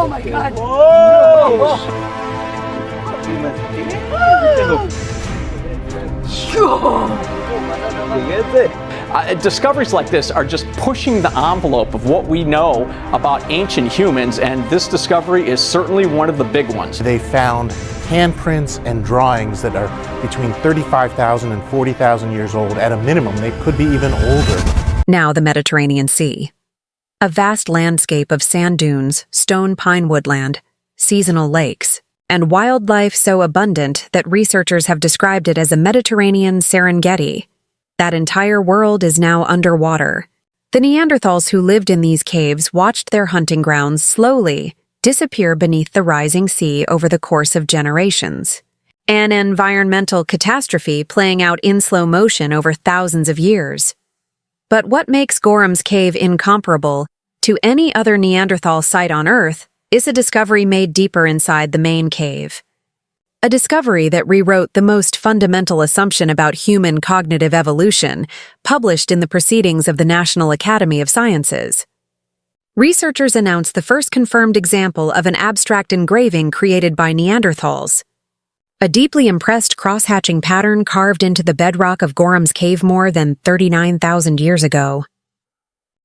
my God! Discoveries like this are just pushing the envelope of what we know about ancient humans, and this discovery is certainly one of the big ones. They found handprints and drawings that are between 35,000 and 40,000 years old at a minimum. They could be even older. Now the Mediterranean Sea. A vast landscape of sand dunes, stone pine woodland, seasonal lakes, and wildlife so abundant that researchers have described it as a Mediterranean Serengeti. That entire world is now underwater. The Neanderthals who lived in these caves watched their hunting grounds slowly disappear beneath the rising sea over the course of generations. An environmental catastrophe playing out in slow motion over thousands of years. But what makes Gorham's Cave incomparable to any other Neanderthal site on Earth is a discovery made deeper inside the main cave. A discovery that rewrote the most fundamental assumption about human cognitive evolution, published in the Proceedings of the National Academy of Sciences. Researchers announced the first confirmed example of an abstract engraving created by Neanderthals. A deeply impressed cross-hatching pattern carved into the bedrock of Gorham's Cave more than 39,000 years ago.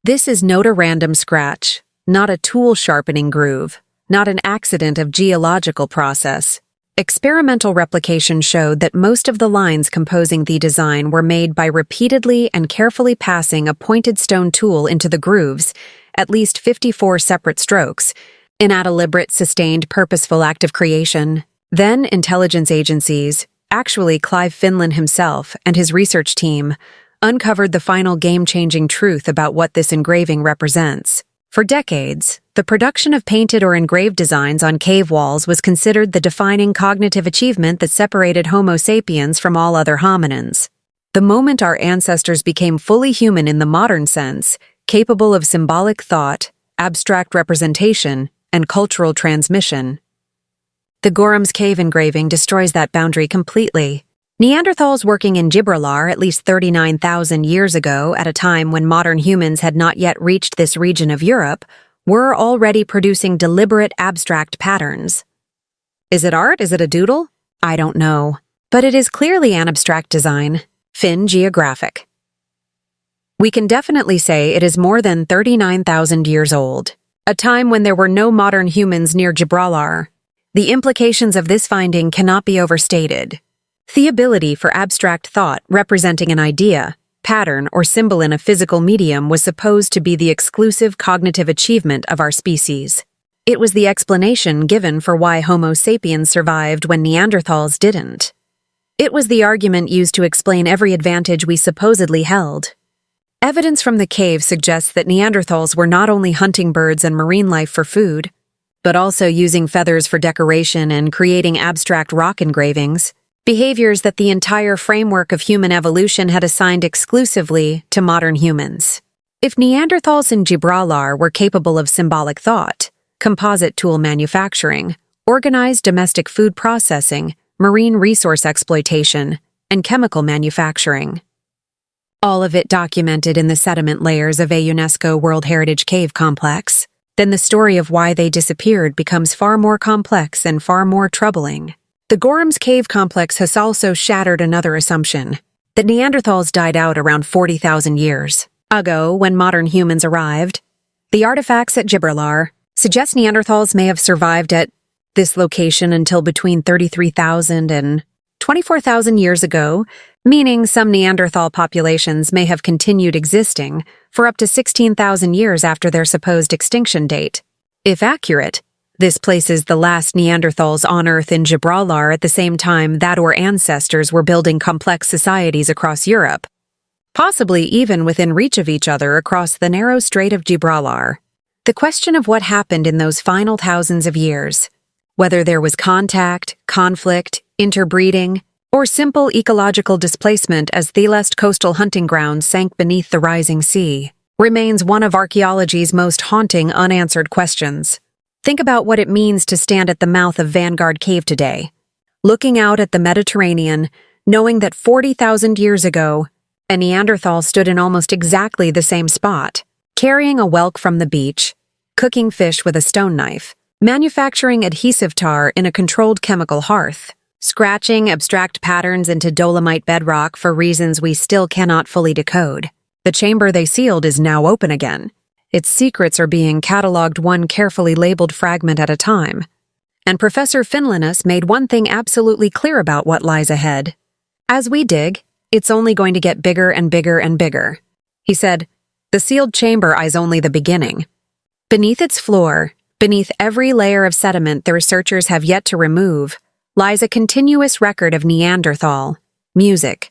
This is not a random scratch, not a tool-sharpening groove, not an accident of geological process. Experimental replication showed that most of the lines composing the design were made by repeatedly and carefully passing a pointed stone tool into the grooves, at least 54 separate strokes, in a deliberate, sustained, purposeful act of creation. Then intelligence agencies, actually Clive Finlan himself and his research team, uncovered the final game-changing truth about what this engraving represents. For decades, the production of painted or engraved designs on cave walls was considered the defining cognitive achievement that separated Homo sapiens from all other hominins. The moment our ancestors became fully human in the modern sense, capable of symbolic thought, abstract representation, and cultural transmission. The Gorham's Cave engraving destroys that boundary completely. Neanderthals working in Gibraltar at least 39,000 years ago, at a time when modern humans had not yet reached this region of Europe, were already producing deliberate abstract patterns. Is it art? Is it a doodle? I don't know. But it is clearly an abstract design. Fin geographic. We can definitely say it is more than 39,000 years old, a time when there were no modern humans near Gibraltar. The implications of this finding cannot be overstated. The ability for abstract thought representing an idea, pattern, or symbol in a physical medium was supposed to be the exclusive cognitive achievement of our species. It was the explanation given for why Homo sapiens survived when Neanderthals didn't. It was the argument used to explain every advantage we supposedly held. Evidence from the cave suggests that Neanderthals were not only hunting birds and marine life for food, but also using feathers for decoration and creating abstract rock engravings, behaviors that the entire framework of human evolution had assigned exclusively to modern humans. If Neanderthals in Gibraltar were capable of symbolic thought, composite tool manufacturing, organized domestic food processing, marine resource exploitation, and chemical manufacturing, all of it documented in the sediment layers of a UNESCO World Heritage Cave complex, then the story of why they disappeared becomes far more complex and far more troubling. The Gorham's Cave complex has also shattered another assumption, that Neanderthals died out around 40,000 years ago when modern humans arrived. The artifacts at Gibraltar suggest Neanderthals may have survived at this location until between 33,000 and 24,000 years ago, meaning some Neanderthal populations may have continued existing for up to 16,000 years after their supposed extinction date. If accurate, this places the last Neanderthals on Earth in Gibraltar at the same time that our ancestors were building complex societies across Europe, possibly even within reach of each other across the narrow Strait of Gibraltar. The question of what happened in those final thousands of years, whether there was contact, conflict, interbreeding, or simple ecological displacement as Thelest coastal hunting grounds sank beneath the rising sea, remains one of archaeology's most haunting unanswered questions. Think about what it means to stand at the mouth of Vanguard Cave today, looking out at the Mediterranean, knowing that 40,000 years ago, a Neanderthal stood in almost exactly the same spot, carrying a whelk from the beach, cooking fish with a stone knife, manufacturing adhesive tar in a controlled chemical hearth, scratching abstract patterns into dolomite bedrock for reasons we still cannot fully decode. The chamber they sealed is now open again. Its secrets are being cataloged one carefully labeled fragment at a time. And Professor Finlinus made one thing absolutely clear about what lies ahead. As we dig, it's only going to get bigger and bigger and bigger. He said, "The sealed chamber is only the beginning." Beneath its floor, beneath every layer of sediment the researchers have yet to remove, lies a continuous record of Neanderthal, music,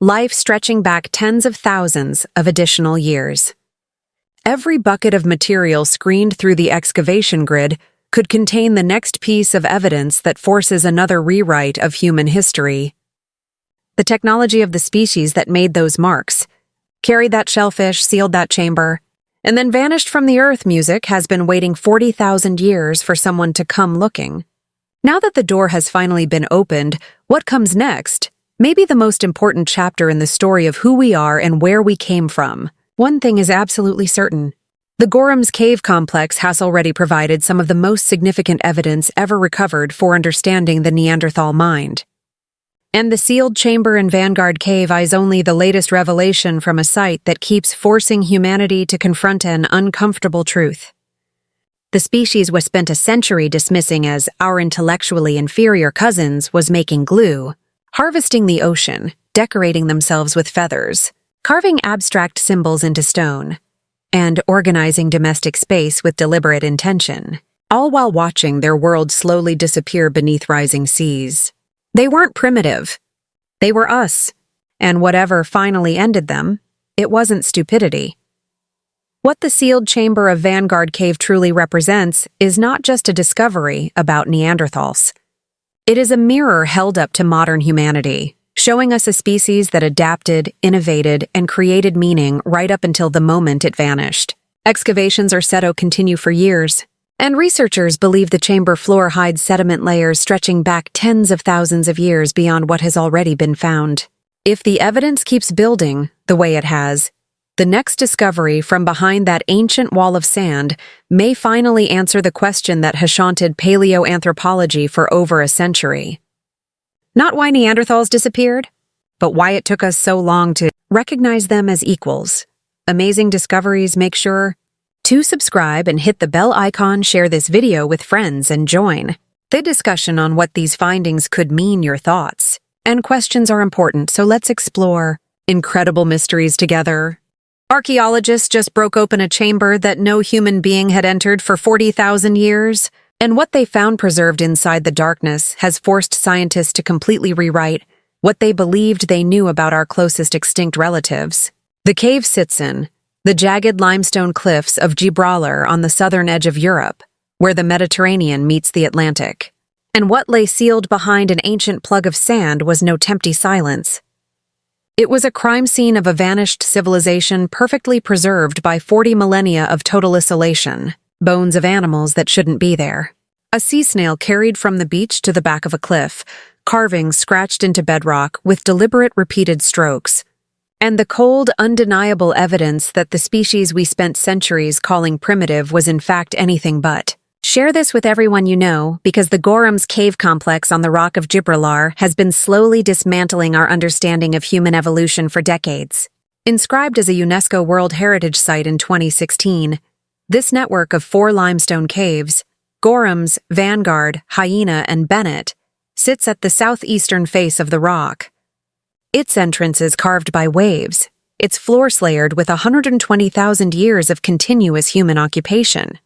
life stretching back tens of thousands of additional years. Every bucket of material screened through the excavation grid could contain the next piece of evidence that forces another rewrite of human history. The technology of the species that made those marks, carried that shellfish, sealed that chamber, and then vanished from the earth music has been waiting 40,000 years for someone to come looking. Now that the door has finally been opened, what comes next may be the most important chapter in the story of who we are and where we came from. One thing is absolutely certain. The Gorham's Cave complex has already provided some of the most significant evidence ever recovered for understanding the Neanderthal mind. And the sealed chamber in Vanguard Cave is only the latest revelation from a site that keeps forcing humanity to confront an uncomfortable truth. The species we spent a century dismissing as our intellectually inferior cousins was making glue, harvesting the ocean, decorating themselves with feathers, carving abstract symbols into stone, and organizing domestic space with deliberate intention, all while watching their world slowly disappear beneath rising seas. They weren't primitive. They were us, and whatever finally ended them, it wasn't stupidity. What the sealed chamber of Vanguard Cave truly represents is not just a discovery about Neanderthals. It is a mirror held up to modern humanity, showing us a species that adapted, innovated, and created meaning right up until the moment it vanished. Excavations are said to continue for years, and researchers believe the chamber floor hides sediment layers stretching back tens of thousands of years beyond what has already been found. If the evidence keeps building the way it has, the next discovery from behind that ancient wall of sand may finally answer the question that has haunted paleoanthropology for over a century. Not why Neanderthals disappeared, but why it took us so long to recognize them as equals. Amazing discoveries make sure to subscribe and hit the bell icon, share this video with friends, and join the discussion on what these findings could mean. Your thoughts and questions are important, so let's explore incredible mysteries together. Archaeologists just broke open a chamber that no human being had entered for 40,000 years, and what they found preserved inside the darkness has forced scientists to completely rewrite what they believed they knew about our closest extinct relatives. The cave sits in the jagged limestone cliffs of Gibraltar on the southern edge of Europe, where the Mediterranean meets the Atlantic. And what lay sealed behind an ancient plug of sand was no empty silence. It was a crime scene of a vanished civilization perfectly preserved by 40 millennia of total isolation, bones of animals that shouldn't be there. A sea snail carried from the beach to the back of a cliff, carvings scratched into bedrock with deliberate repeated strokes, and the cold, undeniable evidence that the species we spent centuries calling primitive was in fact anything but. Share this with everyone you know, because the Gorham's Cave complex on the Rock of Gibraltar has been slowly dismantling our understanding of human evolution for decades. Inscribed as a UNESCO World Heritage Site in 2016, this network of 4 limestone caves, Gorham's, Vanguard, Hyena, and Bennett, sits at the southeastern face of the rock. Its entrance is carved by waves, its floor layered with 120,000 years of continuous human occupation.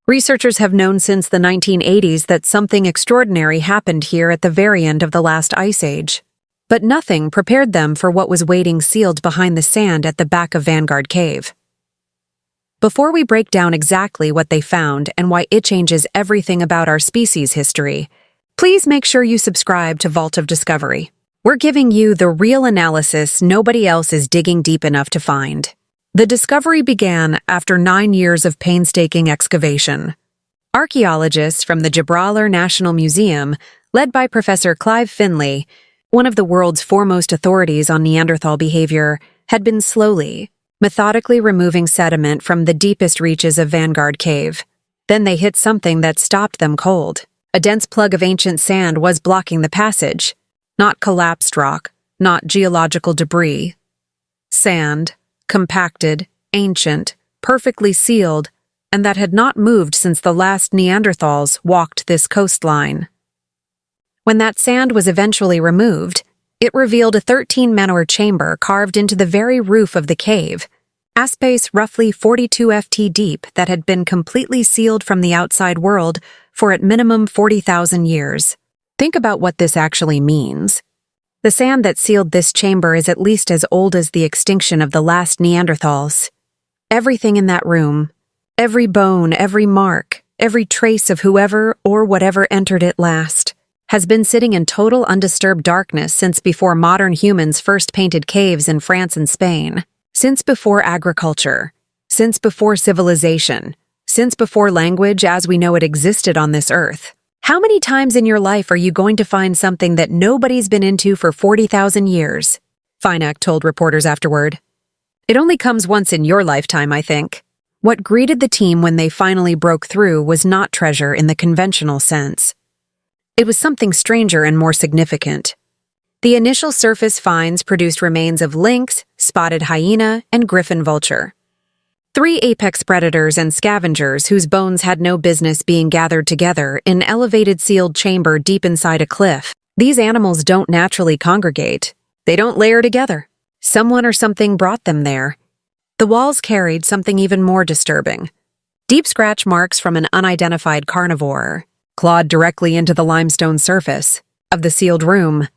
Researchers have known since the 1980s that something extraordinary happened here at the very end of the last ice age, but nothing prepared them for what was waiting sealed behind the sand at the back of Vanguard Cave. Before we break down exactly what they found and why it changes everything about our species' history, please make sure you subscribe to Vault of Discovery. We're giving you the real analysis nobody else is digging deep enough to find. The discovery began after 9 years of painstaking excavation. Archaeologists from the Gibraltar National Museum, led by Professor Clive Finlay, one of the world's foremost authorities on Neanderthal behavior, had been slowly, methodically removing sediment from the deepest reaches of Vanguard Cave. Then they hit something that stopped them cold. A dense plug of ancient sand was blocking the passage. Not collapsed rock, not geological debris. Sand, compacted, ancient, perfectly sealed, and that had not moved since the last Neanderthals walked this coastline. When that sand was eventually removed, it revealed a 13-menor chamber carved into the very roof of the cave, a space roughly 42 ft deep that had been completely sealed from the outside world for at minimum 40,000 years. Think about what this actually means. The sand that sealed this chamber is at least as old as the extinction of the last Neanderthals. Everything in that room, every bone, every mark, every trace of whoever or whatever entered it last, has been sitting in total undisturbed darkness since before modern humans first painted caves in France and Spain, since before agriculture, since before civilization, since before language as we know it existed on this earth. How many times in your life are you going to find something that nobody's been into for 40,000 years? Finak told reporters afterward. It only comes once in your lifetime, I think. What greeted the team when they finally broke through was not treasure in the conventional sense. It was something stranger and more significant. The initial surface finds produced remains of lynx, spotted hyena, and griffon vulture. 3 apex predators and scavengers whose bones had no business being gathered together in an elevated sealed chamber deep inside a cliff. These animals don't naturally congregate. They don't layer together. Someone or something brought them there. The walls carried something even more disturbing. Deep scratch marks from an unidentified carnivore, clawed directly into the limestone surface of the sealed room.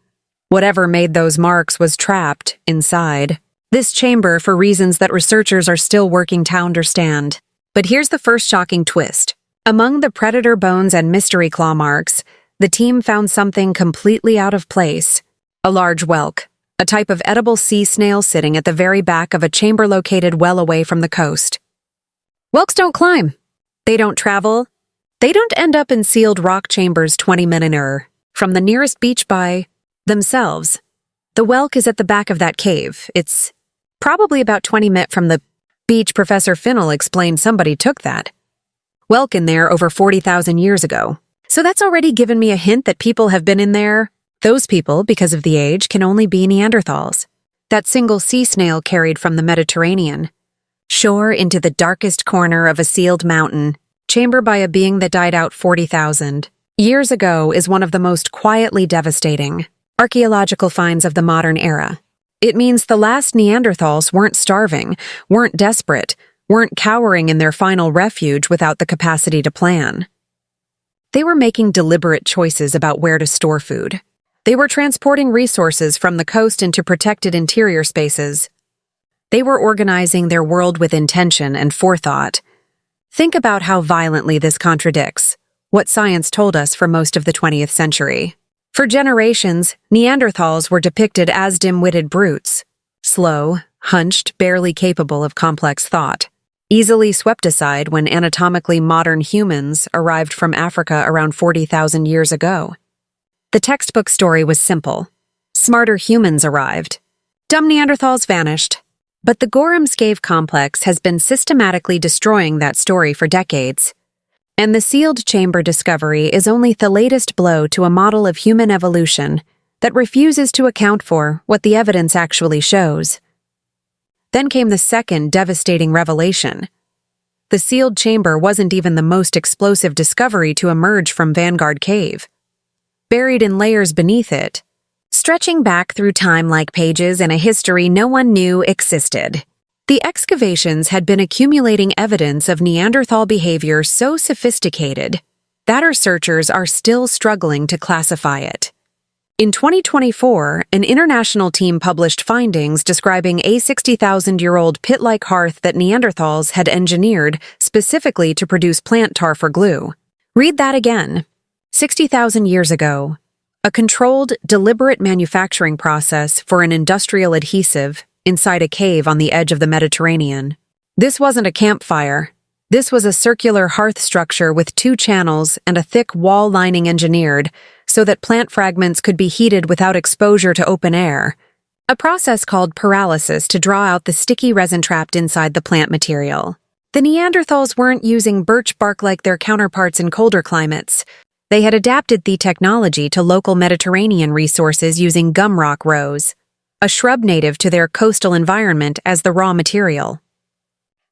Whatever made those marks was trapped inside this chamber for reasons that researchers are still working to understand. But here's the first shocking twist. Among the predator bones and mystery claw marks, the team found something completely out of place. A large whelk, a type of edible sea snail sitting at the very back of a chamber located well away from the coast. Whelks don't climb. They don't travel. They don't end up in sealed rock chambers 20 minutes from the nearest beach by themselves. The whelk is at the back of that cave. It's probably about 20 minutes from the beach. Professor Finnell explained somebody took that whelk in there over 40,000 years ago. So that's already given me a hint that people have been in there. Those people, because of the age, can only be Neanderthals. That single sea snail carried from the Mediterranean shore into the darkest corner of a sealed mountain chamber by a being that died out 40,000 years ago is one of the most quietly devastating archaeological finds of the modern era. It means the last Neanderthals weren't starving, weren't desperate, weren't cowering in their final refuge without the capacity to plan. They were making deliberate choices about where to store food. They were transporting resources from the coast into protected interior spaces. They were organizing their world with intention and forethought. Think about how violently this contradicts what science told us for most of the 20th century. For generations, Neanderthals were depicted as dim-witted brutes, slow, hunched, barely capable of complex thought, easily swept aside when anatomically modern humans arrived from Africa around 40,000 years ago. The textbook story was simple. Smarter humans arrived. Dumb Neanderthals vanished. But the Gorham's Cave complex has been systematically destroying that story for decades. And the sealed chamber discovery is only the latest blow to a model of human evolution that refuses to account for what the evidence actually shows. Then came the second devastating revelation. The sealed chamber wasn't even the most explosive discovery to emerge from Vanguard Cave. Buried in layers beneath it, stretching back through time like pages in a history no one knew existed. The excavations had been accumulating evidence of Neanderthal behavior so sophisticated that researchers are still struggling to classify it. In 2024, an international team published findings describing a 60,000-year-old pit-like hearth that Neanderthals had engineered specifically to produce plant tar for glue. Read that again. 60,000 years ago, a controlled, deliberate manufacturing process for an industrial adhesive inside a cave on the edge of the Mediterranean. This wasn't a campfire. This was a circular hearth structure with 2 channels and a thick wall lining engineered so that plant fragments could be heated without exposure to open air, a process called pyrolysis to draw out the sticky resin trapped inside the plant material. The Neanderthals weren't using birch bark like their counterparts in colder climates. They had adapted the technology to local Mediterranean resources using gum rock rose, a shrub native to their coastal environment, as the raw material.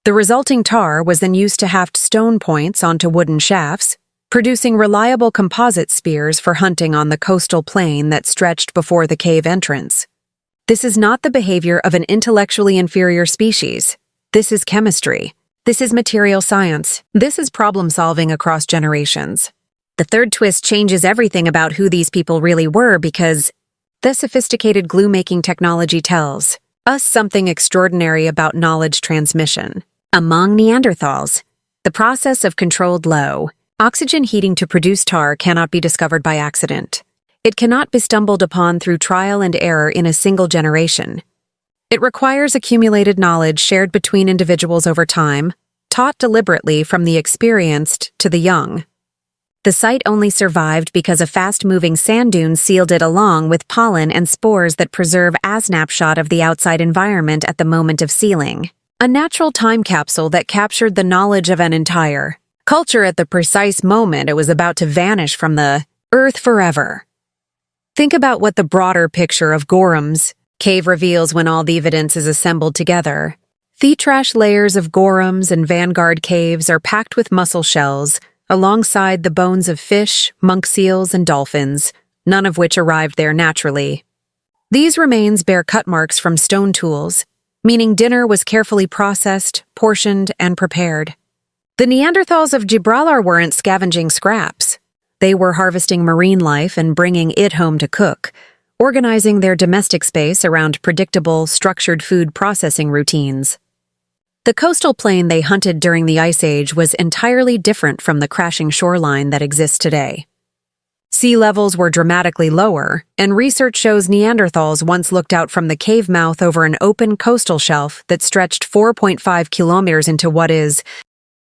The resulting tar was then used to haft stone points onto wooden shafts, producing reliable composite spears for hunting on the coastal plain that stretched before the cave entrance. This is not the behavior of an intellectually inferior species. This is chemistry. This is material science. This is problem solving across generations. The third twist changes everything about who these people really were because the sophisticated glue-making technology tells us something extraordinary about knowledge transmission. Among Neanderthals, the process of controlled low oxygen heating to produce tar cannot be discovered by accident. It cannot be stumbled upon through trial and error in a single generation. It requires accumulated knowledge shared between individuals over time, taught deliberately from the experienced to the young. The site only survived because a fast-moving sand dune sealed it along with pollen and spores that preserve a snapshot of the outside environment at the moment of sealing. A natural time capsule that captured the knowledge of an entire culture at the precise moment it was about to vanish from the earth forever. Think about what the broader picture of Gorham's cave reveals when all the evidence is assembled together. The trash layers of Gorham's and Vanguard caves are packed with mussel shells, alongside the bones of fish, monk seals, and dolphins, none of which arrived there naturally. These remains bear cut marks from stone tools, meaning dinner was carefully processed, portioned, and prepared. The Neanderthals of Gibraltar weren't scavenging scraps. They were harvesting marine life and bringing it home to cook, organizing their domestic space around predictable, structured food processing routines. The coastal plain they hunted during the Ice Age was entirely different from the crashing shoreline that exists today. Sea levels were dramatically lower, and research shows Neanderthals once looked out from the cave mouth over an open coastal shelf that stretched 4.5 kilometers into what is